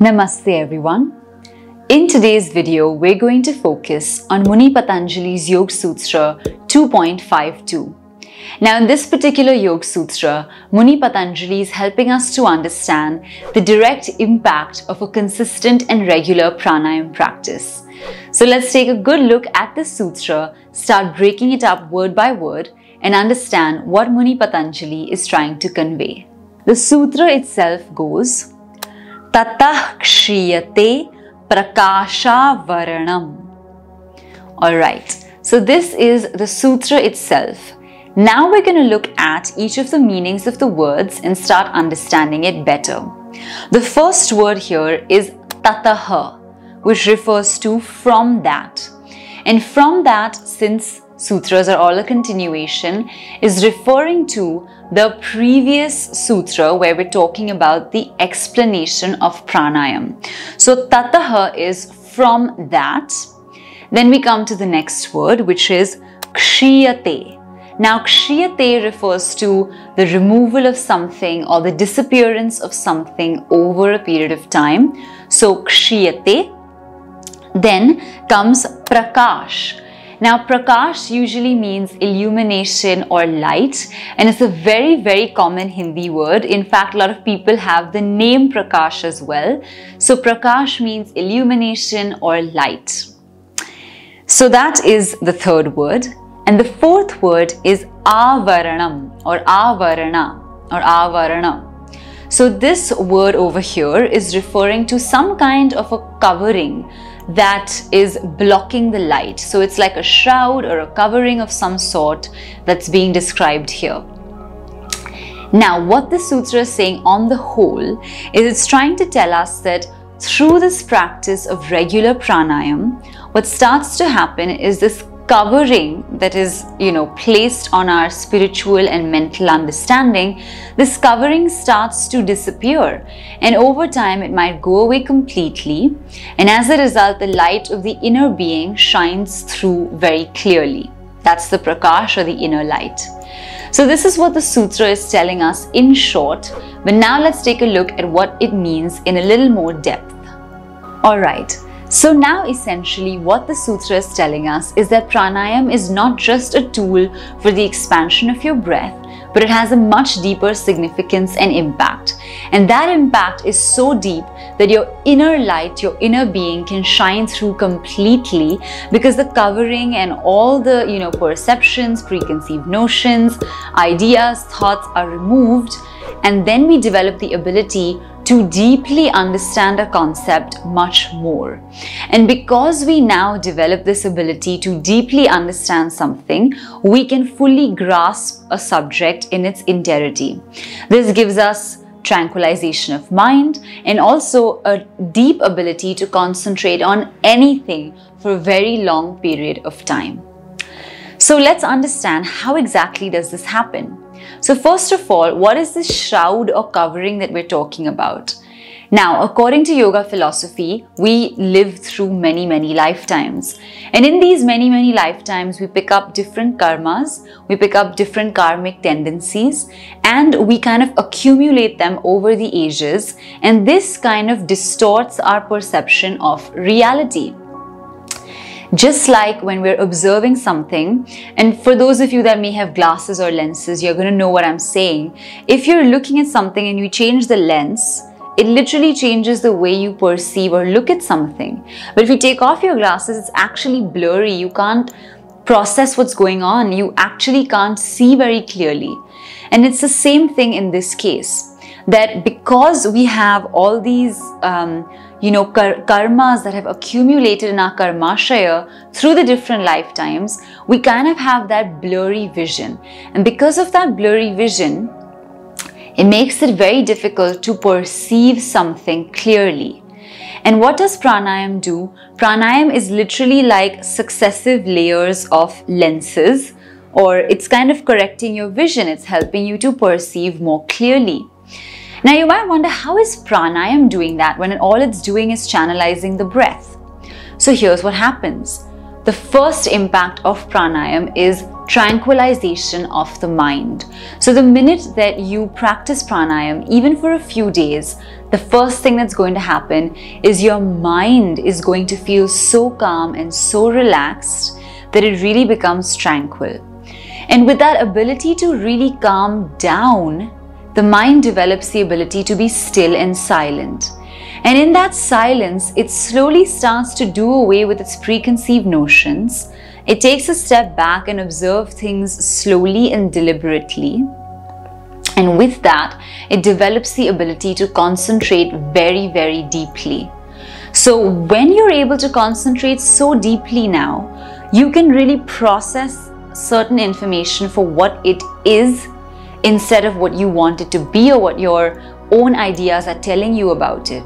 Namaste everyone. In today's video, we're going to focus on Muni Patanjali's Yoga Sutra 2.52. Now in this particular Yoga Sutra, Muni Patanjali is helping us to understand the direct impact of a consistent and regular pranayama practice. So let's take a good look at the sutra, start breaking it up word by word, and understand what Muni Patanjali is trying to convey. The sutra itself goes, Tatah kshiyate prakasha varanam. Alright, so this is the sutra itself. Now we're going to look at each of the meanings of the words and start understanding it better. The first word here is tataha, which refers to from that. And from that, since sutras are all a continuation, is referring to the previous sutra where we're talking about the explanation of pranayama. So tataha is from that. Then we come to the next word, which is kshiyate. Now kshiyate refers to the removal of something or the disappearance of something over a period of time. So kshiyate. Then comes prakash. Now prakash usually means illumination or light, and it's a very common Hindi word. In fact, a lot of people have the name Prakash as well. So prakash means illumination or light. So that is the third word. And the fourth word is avaranam or avarana or avarana. So this word over here is referring to some kind of a covering that is blocking the light. So it's like a shroud or a covering of some sort that's being described here. Now what the sutra is saying on the whole is it's trying to tell us that through this practice of regular pranayama, what starts to happen is this covering that is, placed on our spiritual and mental understanding. This covering starts to disappear, and over time it might go away completely, and as a result the light of the inner being shines through very clearly. That's the prakash or the inner light. So this is what the sutra is telling us in short, but now let's take a look at what it means in a little more depth. Alright. So now essentially what the sutra is telling us is that pranayama is not just a tool for the expansion of your breath, but it has a much deeper significance and impact. And that impact is so deep that your inner light, your inner being can shine through completely, because the covering and all the, perceptions, preconceived notions, ideas, thoughts are removed, and then we develop the ability to deeply understand a concept much more. And because we now develop this ability to deeply understand something, we can fully grasp a subject in its entirety. This gives us tranquilization of mind and also a deep ability to concentrate on anything for a very long period of time. So let's understand how exactly does this happen. So first of all, what is this shroud or covering that we're talking about? Now, according to yoga philosophy, we live through many lifetimes. And in these many lifetimes, we pick up different karmas, we pick up different karmic tendencies, and we kind of accumulate them over the ages. And this kind of distorts our perception of reality. Just like when we're observing something, and for those of you that may have glasses or lenses, you're going to know what I'm saying. If you're looking at something and you change the lens, it literally changes the way you perceive or look at something. But if you take off your glasses, it's actually blurry. You can't process what's going on. You actually can't see very clearly. And it's the same thing in this case, that because we have all these karmas that have accumulated in our karmashaya through the different lifetimes, we kind of have that blurry vision. And because of that blurry vision, it makes it very difficult to perceive something clearly. And what does pranayama do? Pranayama is literally like successive layers of lenses, or it's kind of correcting your vision. It's helping you to perceive more clearly. Now you might wonder, how is pranayama doing that when all it's doing is channelizing the breath? So here's what happens. The first impact of pranayama is tranquilization of the mind. So the minute that you practice pranayama, even for a few days, the first thing that's going to happen is your mind is going to feel so calm and so relaxed that it really becomes tranquil. And with that ability to really calm down, the mind develops the ability to be still and silent. And in that silence, it slowly starts to do away with its preconceived notions. It takes a step back and observes things slowly and deliberately. And with that, it develops the ability to concentrate very, very deeply. So when you're able to concentrate so deeply now, you can really process certain information for what it is instead of what you want it to be or what your own ideas are telling you about it.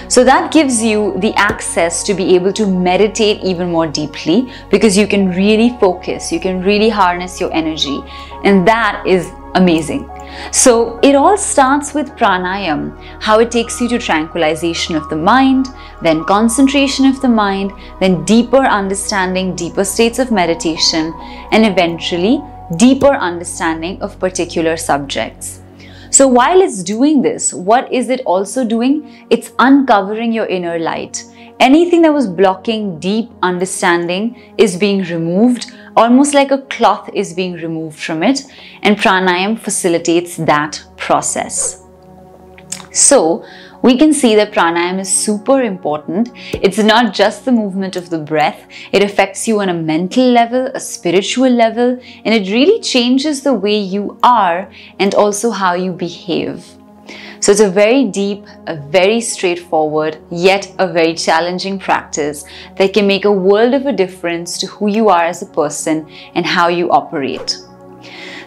So that gives you the access to be able to meditate even more deeply, because you can really focus, you can really harness your energy, and that is amazing. So it all starts with pranayama, how it takes you to tranquilization of the mind, then concentration of the mind, then deeper understanding, deeper states of meditation, and eventually deeper understanding of particular subjects. So while it's doing this, what is it also doing? It's uncovering your inner light. Anything that was blocking deep understanding is being removed, almost like a cloth is being removed from it, and pranayama facilitates that process. So we can see that pranayama is super important. It's not just the movement of the breath. It affects you on a mental level, a spiritual level, and it really changes the way you are and also how you behave. So it's a very deep, a very straightforward, yet a very challenging practice that can make a world of a difference to who you are as a person and how you operate.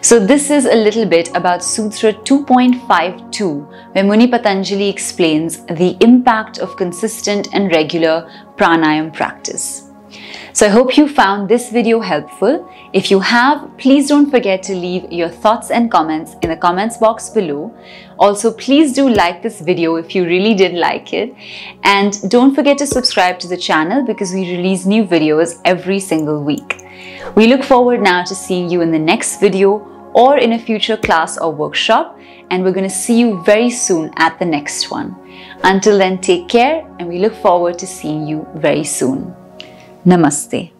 So this is a little bit about Sutra 2.52, where Muni Patanjali explains the impact of consistent and regular pranayama practice. So I hope you found this video helpful. If you have, please don't forget to leave your thoughts and comments in the comments box below. Also, please do like this video if you really did like it. And don't forget to subscribe to the channel, because we release new videos every single week. We look forward now to seeing you in the next video or in a future class or workshop, and we're going to see you very soon at the next one. Until then, take care, and we look forward to seeing you very soon. Namaste.